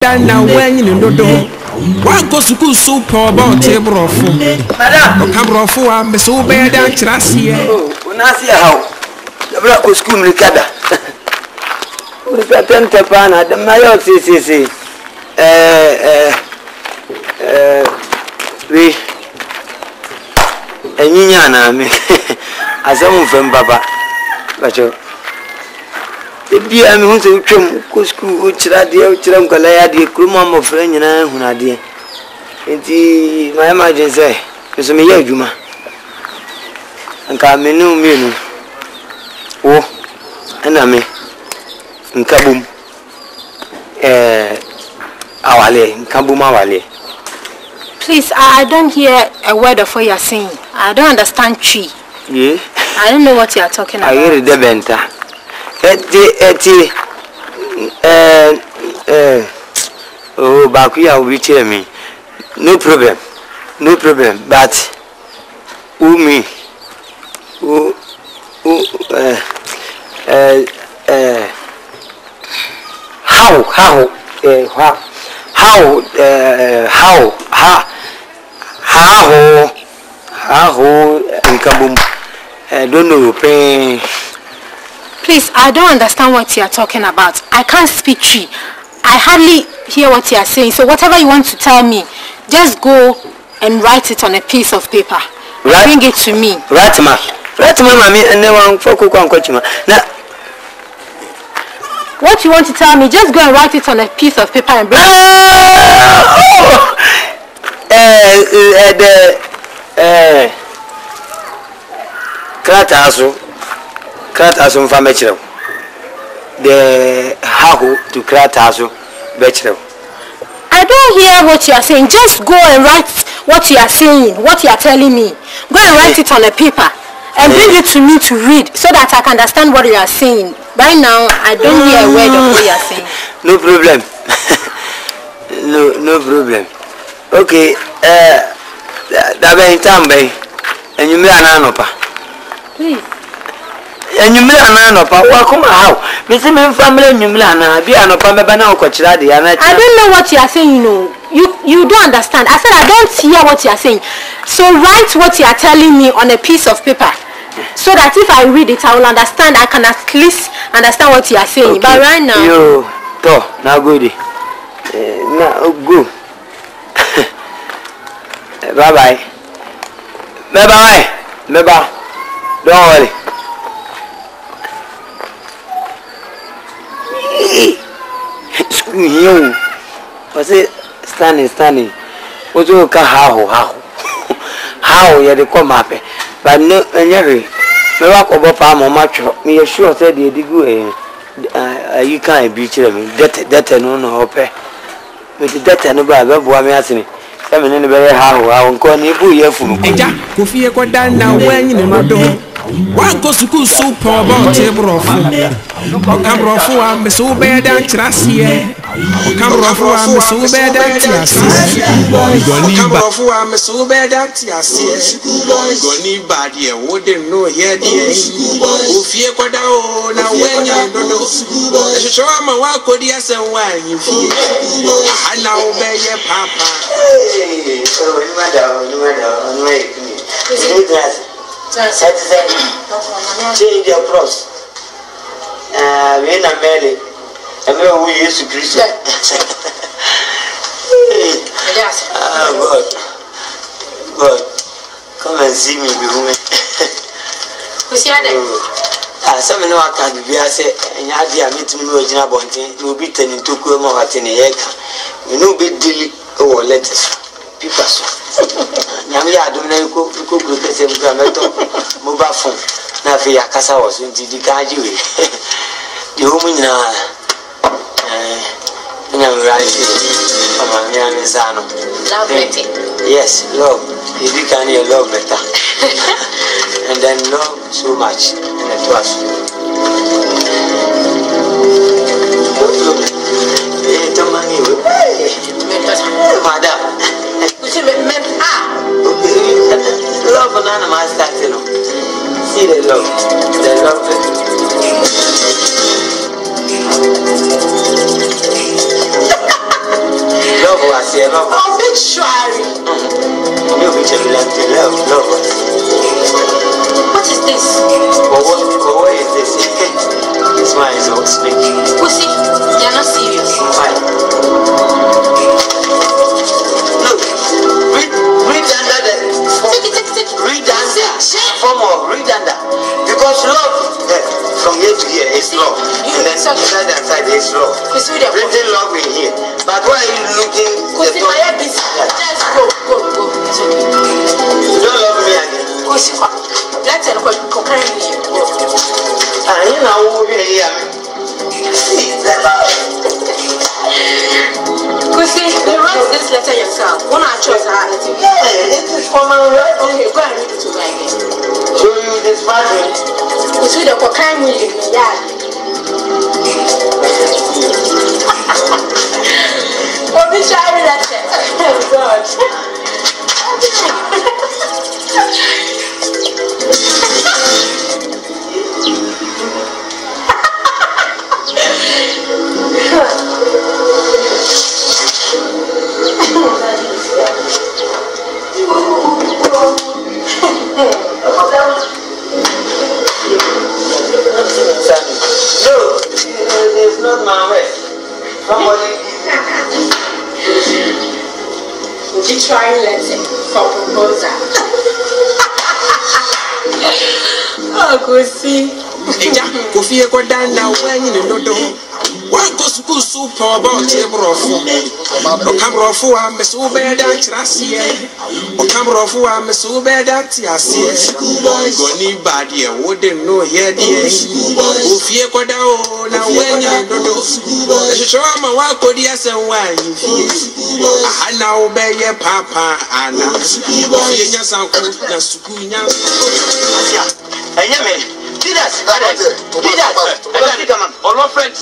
Now when you know one goes to school soup or about table of food. Madam, come off for I'm so bad and trashy. Oh, when I see how the black school Ricarda. With a tentapana, the mayor CCC. We a Nina, as I'm from Baba. But you. If I am going to come school, which I dear Chiram Kalaya, the Krumam of Friend and Hunadia. It's my emergency. It's a mere Juma. And come in no meaning. Oh, and I may. In Kabum. Awale, Kabum Awale. Please, I don't hear a word of what you are saying. I don't understand Chi. Yeah? I don't know what you are talking about. I hear the benta. Oh, Bakuya will tell me. No problem. No problem. But, me? How, in Kabum, don't know, pain. Please, I don't understand what you are talking about. I can't speak Chi. I hardly hear what you are saying. So whatever you want to tell me, just go and write it on a piece of paper. Right. Bring it to me. Right, ma. Right, mommy, and no one for cook on coachma. Now, what you want to tell me, just go and write it on a piece of paper and bring it. Kratasu from Bechel. The how to Kratasu Bechel. I don't hear what you are saying. Just go and write what you are saying, what you are telling me. Go and write it on a paper and bring it to me to read so that I can understand what you are saying. Right now, I don't hear a word of what you are saying. No problem. No problem. Okay, that be in time, and you may anopa. Please. And you may anopa. Welcome how? Missing family, you may be anopa. I don't know what you are saying. You don't understand. I said I don't hear what you are saying. So write what you are telling me on a piece of paper, so that if I read it, I will understand. I can at least understand what you are saying. Okay. But right now, now good. Now go. Bye. Don't worry. School here. Was it standing? What's your car? How you had come up? But no, anyway, me walk over palm or much. Me sure said you did go. You can't beat them. That no pay. With that and about what me asking. I'm in the very how I won't call you from Kofi Kodan now when you know. One goes to school soup or about table of food. Camera for I'm so bad and trashy. Camera for I'm so bad and trashy. Camera for I'm so bad and trashy. Goni bad ye wouldn't know yet. Kofi Kodan now when you know. Show my walk with yes and wine you feel. I now obey your papa. So, change your cross. When I'm married, I know we used to Christian. God, come and see me, woman. Some know I can't be. I say, and I meet me original bunting, no be turning to come out in a egg. You know, be delete or letters. People. Yamia don't know cook with the same mobile phone. Nafia Casa was in the Kaji. The woman yes, love. If you can hear love better. And then love so much. And it was. Madam. Love and animal starting. See the love. I say love. Oh, big sorry. You be vigilante, love. What is this? What is this? This one is not speaking. Pussy, you're not serious. Why? Look, read under the. Read under. Form of read under. Because love, from here to here is love. And then inside and side is love. Written love in here. But why are you looking? Pussy, my head is. Just go. It's okay. You don't love me again. Pussy, let's go. You know who we are. Pussy, you wrote this letter yourself. When I chose her, this is for my right. okay, go and read it to me again. Show you this pattern. Pussy, the cocaine will be yeah. Oh, be shy letter. God. No, it's not my way. Somebody. You try letter for proposal. Oh, go see. Eja kofi ekodan na wanyi ne dodo wa ko school super about ebrofo o kamrofo a meso be da kirase o kamrofo a meso be da tiase goni bad ye wode no ye die kofi ekoda o na wanyi ne dodo ehwo ma wa kodi asen wanyi fie ana o be ye papa ana ye nya sanku na suku nya Enyame Did that. All our friends.